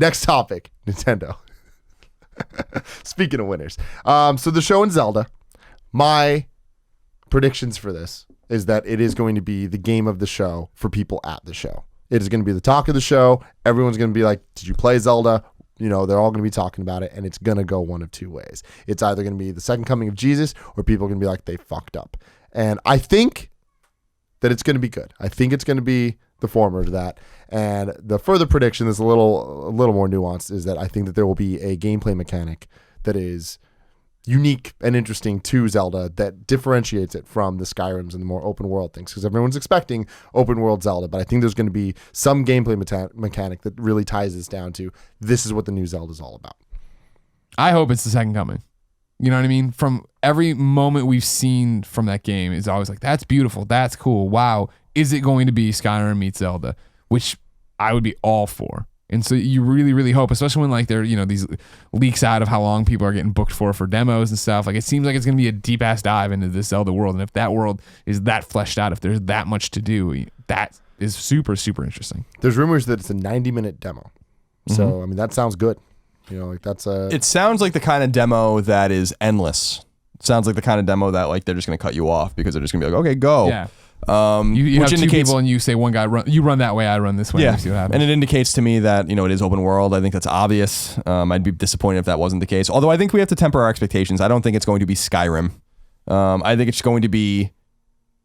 Next topic, Nintendo. Speaking of winners. So the show in Zelda, my predictions for this is that it is going to be the game of the show for people at the show. It is going to be the talk of the show. Everyone's going to be like, did you play Zelda? You know, they're all going to be talking about it, and it's going to go one of two ways. It's either going to be the second coming of Jesus, or people are going to be like, they fucked up. And I think that it's going to be good. I think it's going to be the former to that. And the further prediction is a little more nuanced, is that I think that there will be a gameplay mechanic that is unique and interesting to Zelda that differentiates it from the Skyrims and the more open world things, because everyone's expecting open world Zelda, but I think there's going to be some gameplay mechanic that really ties this down to this is what the new Zelda is all about. I hope it's the second coming. You know what I mean? From every moment we've seen from that game is always like, that's beautiful, that's cool, wow. Is it going to be Skyrim meets Zelda? Which I would be all for. And so you really, really hope, especially when like there, you know, these leaks out of how long people are getting booked for demos and stuff. Like it seems like it's going to be a deep ass dive into this Zelda world. And if that world is that fleshed out, if there's that much to do, that is super, super interesting. There's rumors that it's a 90-minute demo. So, I mean, that sounds good. You know, like that's a... It sounds like the kind of demo that is endless. It sounds like the kind of demo that like they're just going to cut you off because they're just going to be like, okay, go. Yeah. You have two people and you say one guy you run that way, I run this way. Yeah, and see what happens. And it indicates to me that, you know, it is open world. I think that's obvious. I'd be disappointed if that wasn't the case. Although I think we have to temper our expectations. I don't think it's going to be Skyrim. I think it's going to be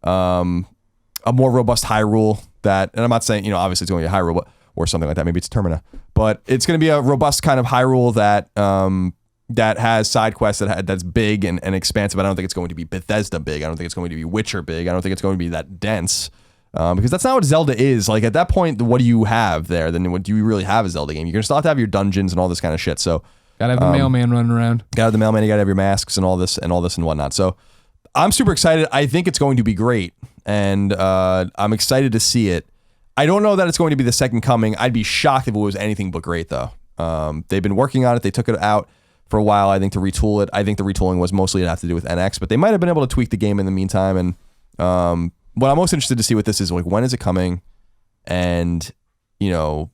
a more robust Hyrule that, and I'm not saying, you know, obviously it's going to be a Hyrule or something like that. Maybe it's Termina, but it's going to be a robust kind of Hyrule that that has side quests that's big and expansive. I don't think it's going to be Bethesda big. I don't think it's going to be Witcher big. I don't think it's going to be that dense because that's not what Zelda is. Like at that point, what do you have there? Then what do you really have a Zelda game? You're going to still have to have your dungeons and all this kind of shit. So gotta have the mailman running around. Gotta have the mailman. You gotta have your masks and all this and whatnot. So I'm super excited. I think it's going to be great, and I'm excited to see it. I don't know that it's going to be the second coming. I'd be shocked if it was anything but great though. They've been working on it. They took it out for a while, I think, to retool it. I think the retooling was mostly to have to do with NX, but they might have been able to tweak the game in the meantime. And what I'm most interested to see with this is like, when is it coming? And, you know,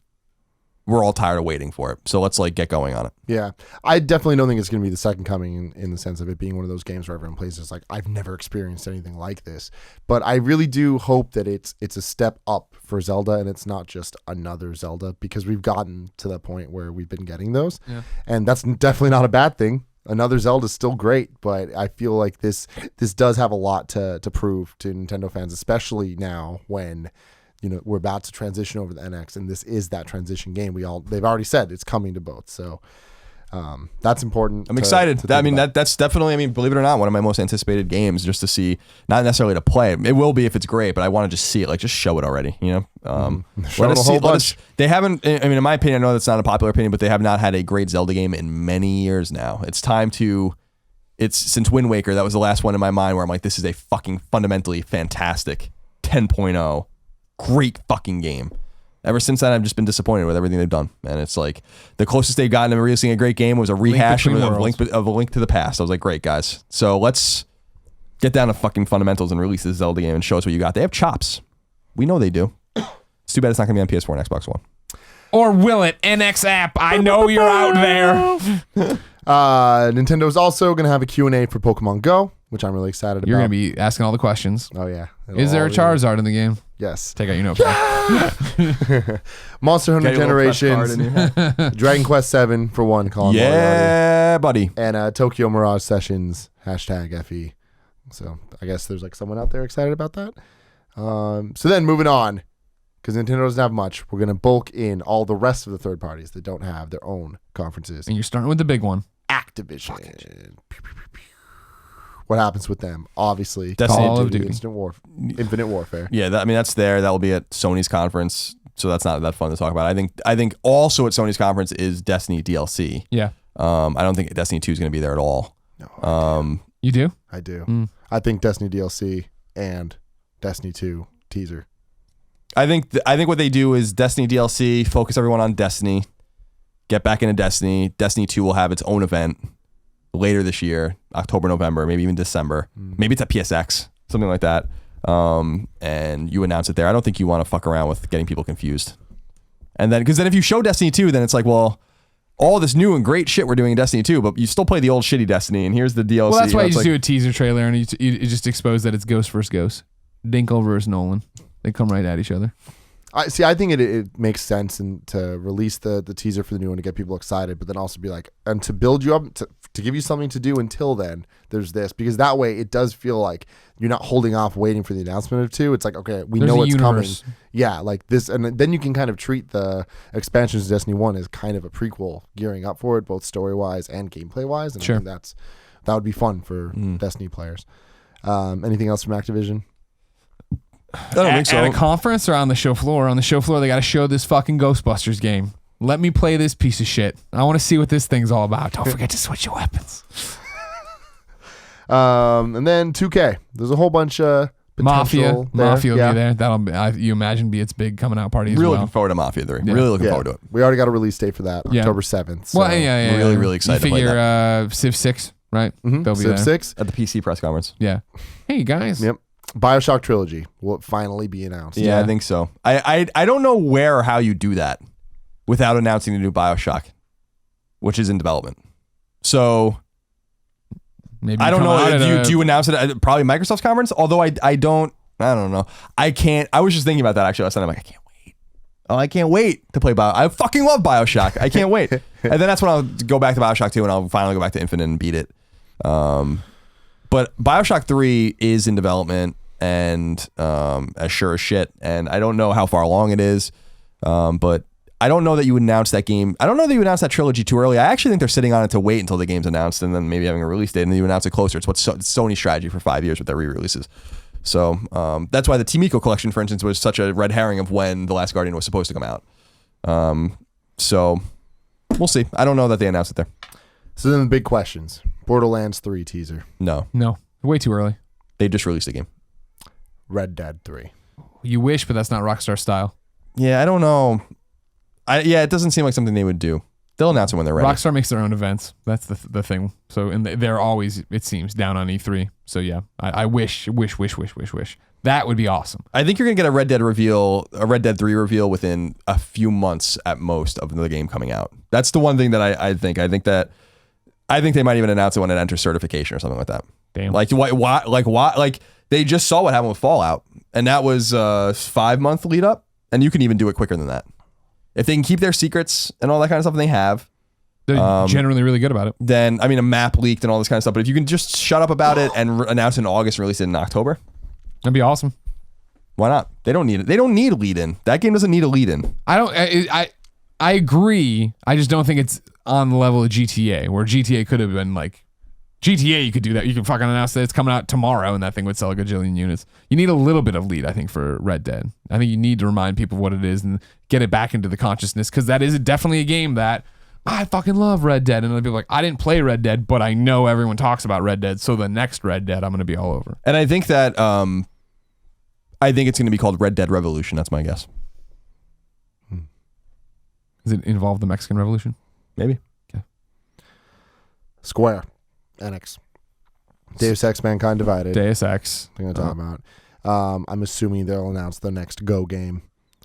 we're all tired of waiting for it. So let's like get going on it. Yeah. I definitely don't think it's going to be the second coming in the sense of it being one of those games where everyone plays. It's like, I've never experienced anything like this. But I really do hope that it's a step up for Zelda and it's not just another Zelda, because we've gotten to that point where we've been getting those. Yeah. And that's definitely not a bad thing. Another Zelda is still great, but I feel like this does have a lot to prove to Nintendo fans, especially now when, you know, we're about to transition over the NX, and this is that transition game. They've already said it's coming to both, so that's important. I'm excited. That's definitely, I mean, believe it or not, one of my most anticipated games, just to see, not necessarily to play. It will be if it's great, but I want to just see it, like just show it already. You know, show it a whole bunch. They haven't. I mean, in my opinion, I know that's not a popular opinion, but they have not had a great Zelda game in many years now. It's time to. It's since Wind Waker, that was the last one in my mind where I'm like, this is a fucking fundamentally fantastic 10.0. Great fucking game. Ever since then, I've just been disappointed with everything they've done, and it's like the closest they've gotten to releasing a great game was a rehash of a Link to the Past. I was like, great guys, so let's get down to fucking fundamentals and release this Zelda game and show us what you got. They have chops. We know they do. It's too bad it's not gonna be on PS4 and Xbox One. Or will it? NX app. I know you're out there. Nintendo's also gonna have a Q&A for Pokemon Go, which I'm really excited about. You're going to be asking all the questions. Oh, yeah. Is there a Charizard in the game? Yes. Take out your notepad. Monster Hunter Generations, Dragon Quest 7 for one, Colin Moriarty. Yeah, buddy. And Tokyo Mirage Sessions, #FE. So I guess there's like someone out there excited about that. So then moving on, because Nintendo doesn't have much, we're going to bulk in all the rest of the third parties that don't have their own conferences. And you're starting with the big one. Activision. What happens with them? Obviously, Call of Duty. Infinite Warfare. Yeah, that's there. That will be at Sony's conference, so that's not that fun to talk about. I think also at Sony's conference is Destiny DLC. Yeah. I don't think Destiny 2 is going to be there at all. No. You do? I do. I think Destiny DLC and Destiny 2 teaser. I think what they do is Destiny DLC, focus everyone on Destiny, get back into Destiny. Destiny 2 will have its own event later this year, October, November, maybe even December. Maybe it's at PSX, something like that. And you announce it there. I don't think you want to fuck around with getting people confused. And then, because then if you show Destiny 2, then it's like, well, all this new and great shit we're doing in Destiny 2, but you still play the old shitty Destiny, and here's the DLC. Well, that's why you it's just like, do a teaser trailer and you just expose that it's Ghost versus Ghost. Dinkle versus Nolan. They come right at each other. I think it makes sense to release the teaser for the new one to get people excited, but then also be like, and to build you up to give you something to do until then. There's this, because that way it does feel like you're not holding off waiting for the announcement of 2. It's like, okay, we There's know a it's universe. coming. Yeah, like this, and then you can kind of treat the expansions of Destiny 1 as kind of a prequel, gearing up for it, both story wise and gameplay wise. And Sure. I think that would be fun for Destiny players. Anything else from Activision? I don't think so. At a conference or on the show floor? On the show floor, they got to show this fucking Ghostbusters game. Let me play this piece of shit. I want to see what this thing's all about. Don't forget to switch your weapons. And then 2K. There's a whole bunch of Mafia potential there. will Yeah. be there. That'll be, you imagine, be its big coming out party as Really well. looking forward to Mafia 3. Yeah. Really looking Yeah. forward to it. We already got a release date for that, Yeah. October 7th. So. Well, yeah. Really, really excited to You play figure Civ 6, right? They'll be Civ there. 6. At the PC press conference. Yeah. Hey, guys. Yep. BioShock Trilogy will finally be announced. Yeah, Yeah. I think so. I don't know where or how you do that without announcing the new BioShock, which is in development. So Maybe I don't come know. out at Do you announce it at probably Microsoft's conference? Although I don't know. I can't. I was just thinking about that actually last night. I'm like, I can't wait. Oh, I can't wait to play I fucking love BioShock. I can't wait. And then that's when I'll go back to BioShock 2 and I'll finally go back to Infinite and beat it. But BioShock 3 is in development and as sure as shit. And I don't know how far along it is. But I don't know that you would announce that game. I don't know that you would announce that trilogy too early. I actually think they're sitting on it to wait until the game's announced and then maybe having a release date and then you announce it closer. It's what's Sony's strategy for 5 years with their re-releases. So that's why the Team collection, for instance, was such a red herring of when The Last Guardian was supposed to come out. So we'll see. I don't know that they announced it there. So then the big questions. Borderlands 3 teaser. No, No, way too early. they just released the game. Red Dead 3. You wish, but that's not Rockstar style. Yeah, I don't know. It doesn't seem like something they would do. They'll announce it when they're ready. Rockstar makes their own events. That's the thing. So, and they're always, it seems, down on E3. So yeah, I wish. That would be awesome. I think you're gonna get a Red Dead 3 reveal within a few months at most of the game coming out. That's the one thing that I think. I think they might even announce it when it enters certification or something like that. Damn. Like they just saw what happened with Fallout, and that was a 5-month lead up, and you can even do it quicker than that. If they can keep their secrets and all that kind of stuff, and they have, They're generally really good about it. then a map leaked and all this kind of stuff. But if you can just shut up about it and announce it in August and release it in October, That'd be awesome. why not? They don't need it. They don't need a lead in. That game doesn't need a lead in. I agree. I just don't think it's on the level of GTA, where GTA could have been like, GTA, you could do that. You can fucking announce that it's coming out tomorrow and that thing would sell a gajillion units. You need a little bit of lead, I think, for Red Dead. I think you need to remind people of what it is and get it back into the consciousness, because that is definitely a game that I fucking love Red Dead. And other people are like, I didn't play Red Dead, but I know everyone talks about Red Dead, so the next Red Dead I'm going to be all over. And I think that it's going to be called Red Dead Revolution. That's my guess. Does it involve the Mexican Revolution? Maybe. Square Enix. Deus Ex Mankind Divided. Deus Ex. I'm going to talk about. I'm assuming they'll announce the next Go game,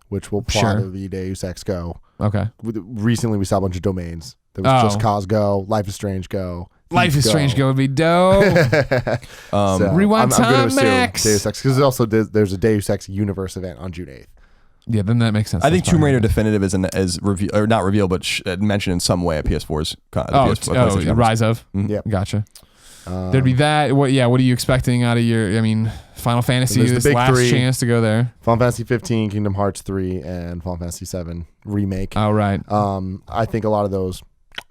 which will Sure. probably be Deus Ex Go. Okay. Recently, we saw a bunch of domains. There was Just Cause Go, Life is Strange Go. Life is Thief Strange Go would be dope. Rewind I'm gonna time, assume Max. Deus Ex, because also there's a Deus Ex Universe event on June 8th. Yeah, then that makes sense. I think That's Tomb fine. Raider Definitive is reveal or not revealed, but mentioned in some way at PS4's. PlayStation conference. Rise of. Yep. Gotcha. There'd be that. What are you expecting out of your? I mean, Final Fantasy. There's the This big last three. chance to go there. Final Fantasy 15, Kingdom Hearts 3, and Final Fantasy 7 remake. Oh right. I think a lot of those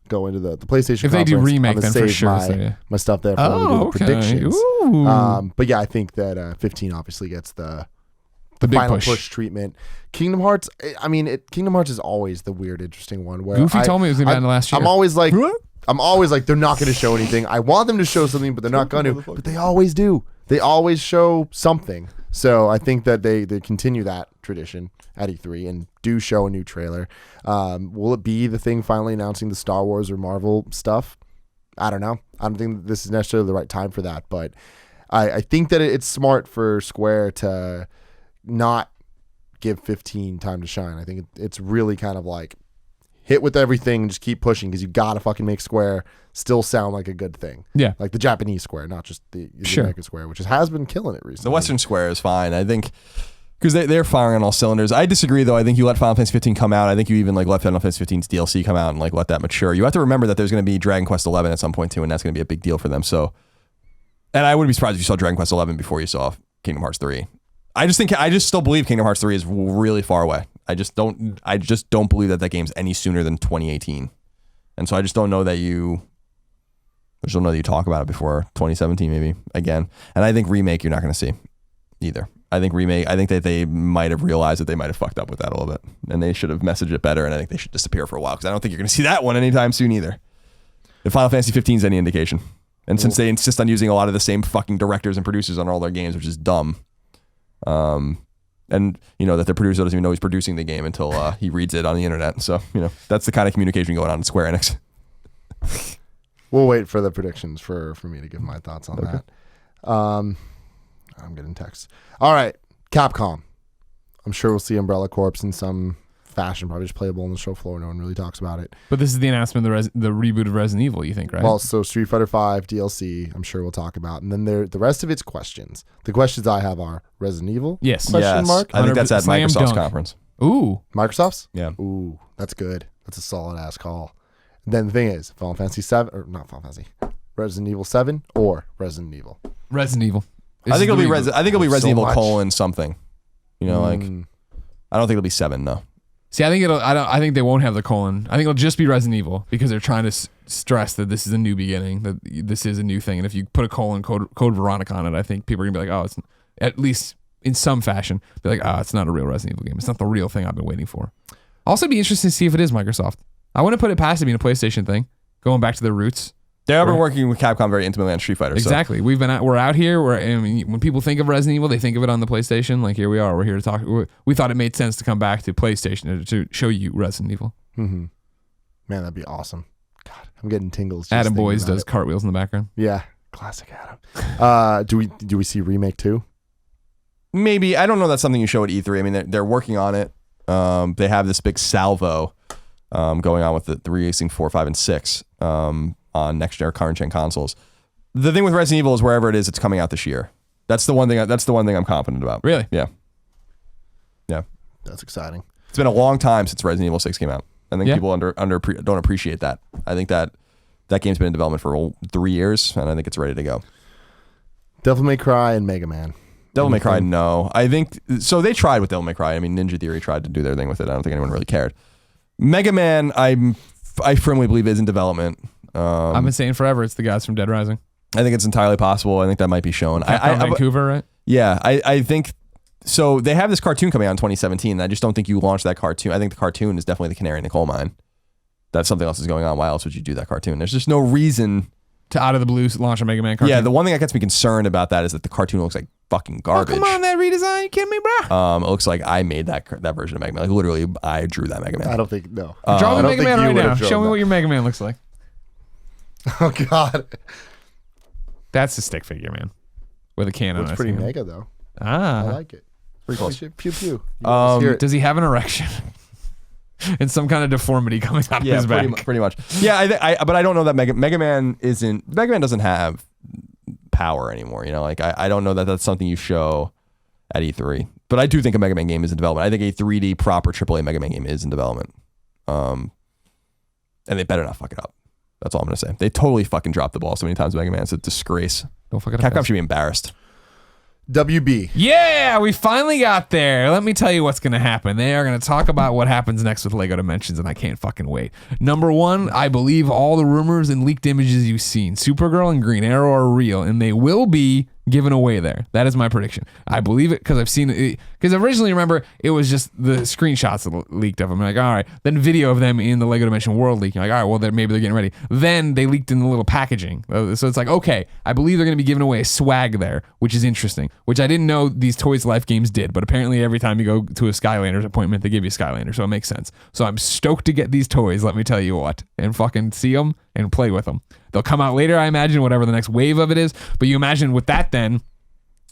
go into the PlayStation. If they do conference. remake, I'm gonna then for save sure. my, So, yeah. my stuff there for when we do Oh, the okay. predictions. Ooh. But yeah, I think that 15 obviously gets the big final push. push treatment. Kingdom Hearts. Kingdom Hearts is always the weird, interesting one. Where Goofy told me it was gonna be in the last year. I'm always like, they're not going to show anything. I want them to show something, but they're not going to. But they always do. They always show something. So I think that they continue that tradition at E3 and do show a new trailer. Will it be the thing finally announcing the Star Wars or Marvel stuff? I don't know. I don't think this is necessarily the right time for that, but I think that it's smart for Square to not give 15 time to shine. I think it's really kind of like hit with everything and just keep pushing because you got to fucking make Square still sound like a good thing. Yeah. Like the Japanese Square, not just the Sure. American Square, which has been killing it recently. The Western Square is fine, I think, because they're firing on all cylinders. I disagree, though. I think you let Final Fantasy 15 come out. I think you even like let Final Fantasy 15's DLC come out and like let that mature. You have to remember that there's going to be Dragon Quest 11 at some point too, and that's going to be a big deal for them. So, and I wouldn't be surprised if you saw Dragon Quest 11 before you saw Kingdom Hearts 3. I just still believe Kingdom Hearts 3 is really far away. I just don't believe that game's any sooner than 2018. And so I just don't know that you talk about it before 2017 maybe again. And I think remake you're not going to see either. I think that they might have realized that they might have fucked up with that a little bit and they should have messaged it better, and I think they should disappear for a while because I don't think you're going to see that one anytime soon either. If Final Fantasy 15 is any indication. And since they insist on using a lot of the same fucking directors and producers on all their games, which is dumb. And you know that the producer doesn't even know he's producing the game until he reads it on the internet. So you know that's the kind of communication going on in Square Enix. We'll wait for the predictions for me to give my thoughts on that. I'm getting texts. All right, Capcom. I'm sure we'll see Umbrella Corps in some fashion, probably just playable on the show floor. No one really talks about it. But this is the announcement of the reboot of Resident Evil, you think, right? Well, so Street Fighter V DLC, I'm sure we'll talk about. And then the rest of it's questions. The questions I have are Resident Evil? Yes. Question mark? I think that's at Slam Microsoft's dunk. conference. Ooh. Microsoft's? Yeah. Ooh, that's good. That's a solid ass call. Then the thing is, Final Fantasy 7 or not Final Fantasy, Resident Evil 7 or Resident Evil. Resident Evil. I think it'll be Resident Evil much. colon something. You know, like I don't think it'll be 7 though. See, I think they won't have the colon. I think it'll just be Resident Evil because they're trying to stress that this is a new beginning, that this is a new thing. And if you put a colon code Veronica on it, I think people are gonna be like, oh, it's at least in some fashion, be like, oh, it's not a real Resident Evil game. It's not the real thing I've been waiting for. Also, be interesting to see if it is Microsoft. I wouldn't put it past it being a PlayStation thing, going back to their roots. They've been working with Capcom very intimately on Street Fighter. Exactly. So. We're out here. When people think of Resident Evil, they think of it on the PlayStation. Like here we are. We're here to talk. We thought it made sense to come back to PlayStation to show you Resident Evil. Mm-hmm. Man, that'd be awesome. God, I'm getting tingles. Just Adam thinking Boyes about does it. cartwheels in the background. Yeah, classic Adam. Do we see remake 2? Maybe. I don't know that's something you show at E3. I mean, they're working on it. They have this big salvo going on with the releasing 4, 5, and 6 on next gen, current gen consoles. The thing with Resident Evil is wherever it is, it's coming out this year. That's the one thing. That's the one thing I'm confident about. Really? Yeah. That's exciting. It's been a long time since Resident Evil 6 came out. I think people don't appreciate that. I think that game's been in development for 3 years, and I think it's ready to go. Devil May Cry and Mega Man. Devil May Cry, no. I think so. They tried with Devil May Cry. I mean, Ninja Theory tried to do their thing with it. I don't think anyone really cared. Mega Man, I firmly believe is in development. I've been saying forever it's the guys from Dead Rising. I think it's entirely possible. I think that might be shown. Vancouver, right? Yeah, I think so. They have this cartoon coming out in 2017. And I just don't think you launch that cartoon. I think the cartoon is definitely the canary in the coal mine. That something else is going on. Why else would you do that cartoon? There's just no reason to out of the blue launch a Mega Man cartoon. Yeah, the one thing that gets me concerned about that is that the cartoon looks like fucking garbage. Oh, come on, that redesign. You kidding me, bro? It looks like I made that version of Mega Man. Like literally, I drew that Mega Man. I don't think no. Draw me I don't Mega think Man you right would now. have drawn Show me that. what your Mega Man looks like. Oh God, That's a stick figure, man, with a cannon. it's I pretty see. mega though. Ah, I like it. Pretty close. Pew pew. Let's hear it. does he have an erection? And some kind of deformity coming out of his back. Pretty much. Yeah, but I don't know that Mega Man doesn't have power anymore. You know, like I don't know that that's something you show at E3. But I do think a Mega Man game is in development. I think a 3D proper AAA Mega Man game is in development. And they better not fuck it up. That's all I'm gonna say. They totally fucking dropped the ball so many times. Mega Man, it's a disgrace. Don't fuck it up. Capcom should be embarrassed. WB. Yeah, we finally got there. Let me tell you what's going to happen. They are going to talk about what happens next with LEGO Dimensions, and I can't fucking wait. Number one, I believe all the rumors and leaked images you've seen. Supergirl and Green Arrow are real, and they will be given away there. That is my prediction. I believe it because I've seen it. Because originally, remember, it was just the screenshots that leaked of them. Like, all right. Then video of them in the LEGO Dimension World leaking. Like, all right, well, maybe they're getting ready. Then they leaked in the little packaging. So it's like, okay, I believe they're going to be giving away swag there, which is interesting, which I didn't know these Toys Life games did. But apparently every time you go to a Skylanders appointment, they give you a Skylander. So it makes sense. So I'm stoked to get these toys, let me tell you what, and fucking see them and play with them. They'll come out later, I imagine, whatever the next wave of it is. But you imagine with that then,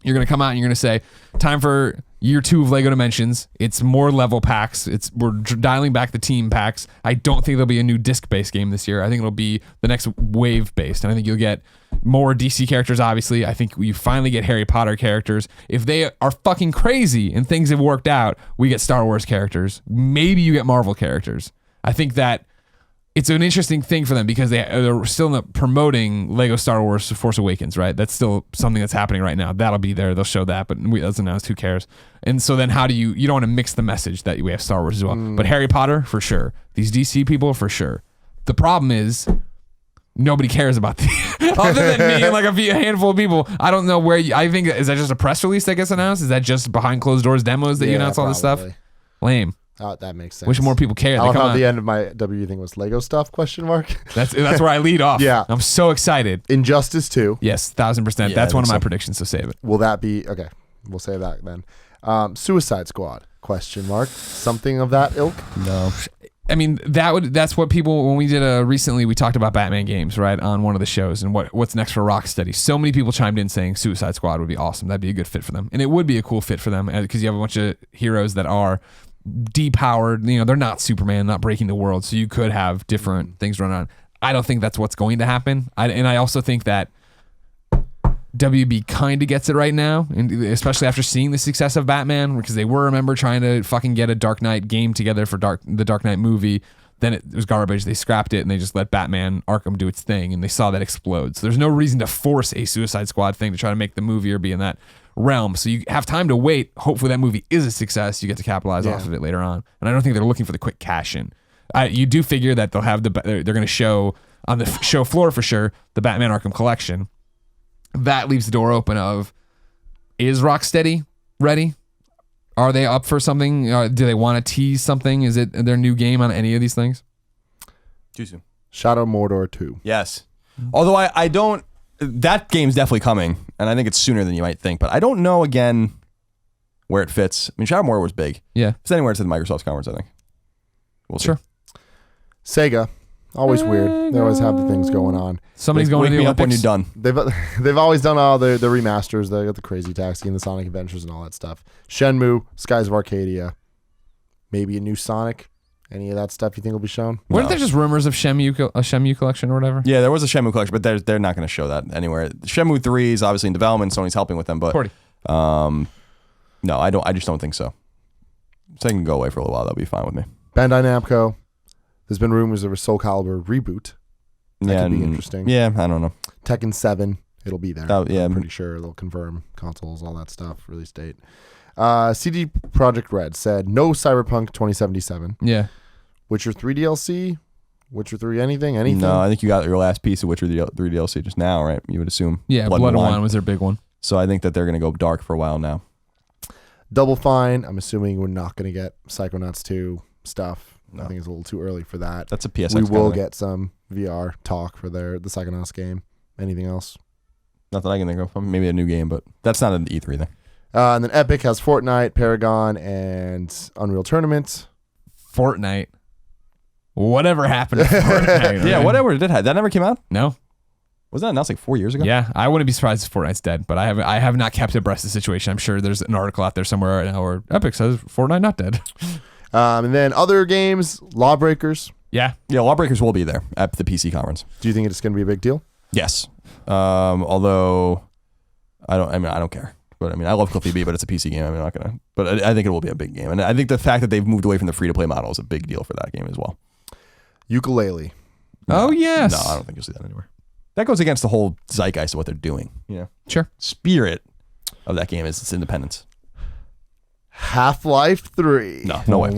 You're going to come out and you're going to say, time for year 2 of Lego Dimensions. It's more level packs. We're dialing back the team packs. I don't think there'll be a new disc-based game this year. I think it'll be the next wave-based. And I think you'll get more DC characters, obviously. I think you finally get Harry Potter characters. If they are fucking crazy and things have worked out, we get Star Wars characters. Maybe you get Marvel characters. I think that it's an interesting thing for them because they're still promoting Lego Star Wars Force Awakens, right? That's still something that's happening right now. That'll be there. They'll show that, but that's announced. Who cares? And so then how do you don't want to mix the message that we have Star Wars as well. But Harry Potter, for sure. These DC people, for sure. The problem is nobody cares about the other than me and like a handful of people. I don't know where I think, is that just a press release that gets announced? Is that just behind closed doors demos that you announce all this stuff? Lame. Oh, that makes sense. Wish more people cared. I love how the end of my W thing was Lego stuff, question mark. That's where I lead off. Yeah. I'm so excited. Injustice 2. Yes, 1000%. Yeah, That's one of my so. predictions, so save it. Will that be, okay, we'll say that then. Suicide Squad, question mark. Something of that ilk? No. I mean, that's what people, when we did recently, we talked about Batman games, right, on one of the shows and what's next for Rocksteady. So many people chimed in saying Suicide Squad would be awesome. That'd be a good fit for them. And it would be a cool fit for them because you have a bunch of heroes that are depowered. They're not Superman, not breaking the world. So you could have different things run on. I don't think that's what's going to happen. And I also think that WB kind of gets it right now, and especially after seeing the success of Batman, because they were, remember, trying to fucking get a Dark Knight game together for the Dark Knight movie. Then it was garbage. They scrapped it and they just let Batman Arkham do its thing, and they saw that explode. So there's no reason to force a Suicide Squad thing to try to make the movie or be in that realm. So you have time to wait. Hopefully that movie is a success. You get to capitalize off of it later on. And I don't think they're looking for the quick cash in. You do figure that they'll have they're going to show on the show floor for sure the Batman Arkham collection. That leaves the door open of, is Rocksteady ready? Are they up for something? Do they want to tease something? Is it their new game on any of these things? Too soon. Shadow Mordor 2. Yes. Although I don't, that game's definitely coming, and I think it's sooner than you might think, but I don't know, again, where it fits. I mean, Shadow Mordor was big. Yeah. It's anywhere to the Microsoft's conference, I think. We'll see. Sure. Sega. Always weird. They always have the things going on. Somebody's Wake going to me the up when Olympics. you're done. They've always done all the remasters. They got the Crazy Taxi and the Sonic Adventures and all that stuff. Shenmue, Skies of Arcadia, maybe a new Sonic. Any of that stuff you think will be shown? Weren't there just rumors of a Shenmue collection or whatever? Yeah, there was a Shenmue collection, but they're not going to show that anywhere. Shenmue 3 is obviously in development. Sony's helping with them, but no, I just don't think so. So they can go away for a little while. That'll be fine with me. Bandai Namco. There's been rumors of a Soul Calibur reboot. That could be interesting. Yeah, I don't know. Tekken 7, it'll be there. Yeah. I'm pretty sure they'll confirm consoles, all that stuff, release date. CD Projekt Red said no Cyberpunk 2077. Yeah. Witcher 3 DLC? Witcher 3 anything? No, I think you got your last piece of Witcher 3 DLC just now, right? You would assume. Yeah, Blood and Wine was their big one. So I think that they're going to go dark for a while now. Double Fine. I'm assuming we're not going to get Psychonauts 2 stuff. No. I think it's a little too early for that. That's a PSX. We will kinda get some VR talk for the Psychonauts game. Anything else? Not that I can think of. Maybe a new game, but that's not an E3 thing. And then Epic has Fortnite, Paragon, and Unreal Tournament. Fortnite. Whatever happened to Fortnite? Yeah, whatever it did have. That never came out? No. Was that announced like 4 years ago? Yeah, I wouldn't be surprised if Fortnite's dead, but I have not kept abreast of the situation. I'm sure there's an article out there somewhere right now where Epic says Fortnite not dead. And then other games, Lawbreakers. Yeah. Yeah, Lawbreakers will be there at the PC conference. Do you think it's going to be a big deal? Yes. Although I don't care. But I mean, I love Cliffy B, but it's a PC game. I'm not gonna. But I think it will be a big game, and I think the fact that they've moved away from the free to play model is a big deal for that game as well. Ukulele. Oh yes. No, I don't think you'll see that anywhere. That goes against the whole zeitgeist of what they're doing. Sure. Spirit of that game is its independence. Half-Life 3. No way.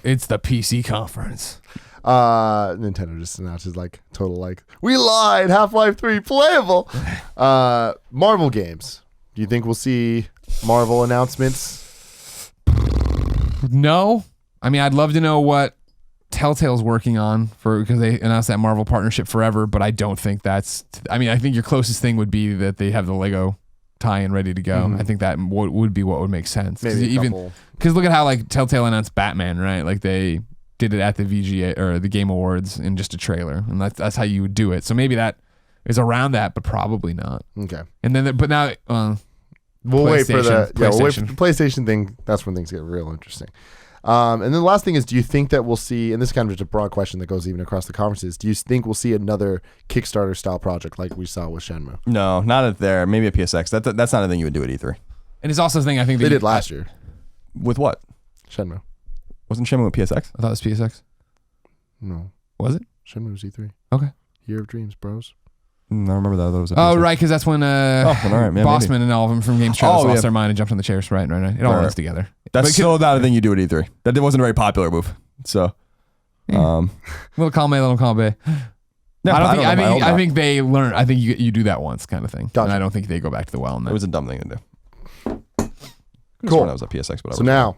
It's the PC conference. Nintendo just announces like total like, we lied, Half-Life 3 playable. Marvel games. Do you think we'll see Marvel announcements? No. I mean, I'd love to know what Telltale's working on because they announced that Marvel partnership forever, but I don't think that's. I mean, I think your closest thing would be that they have the Lego tie-in ready to go. I think that would be what would make sense. Maybe Because look at how like Telltale announced Batman, right? Like they did it at the VGA or the Game Awards in just a trailer, and that's how you would do it. So maybe that is around that, but probably not. Okay. And then, but now We'll wait for the PlayStation. PlayStation thing. That's when things get real interesting. And then the last thing is, do you think that we'll see, and this is kind of just a broad question that goes even across the conferences, do you think we'll see another Kickstarter style project like we saw with Shenmue? No, not at there. Maybe a PSX. That's not a thing you would do at E3. And it's also a thing I think They did last year. With what? Shenmue. Wasn't Shenmue a PSX? I thought it was PSX. No. Was it? Shenmue was E3. Okay. Year of Dreams, bros. I remember that. That was a Oh, PSX. right, because that's when all right, man, Bossman maybe. and all of them from Games lost their mind and jumped on the chairs. Right. It all runs together. That's still not a thing you do at E3. That wasn't a very popular move. So, little column A, little column B. Yeah, I think they learn. I think you do that once, kind of thing. Gotcha. And I don't think they go back to the well. On that. It was a dumb thing to do. Cool. That was a PSX, whatever. So now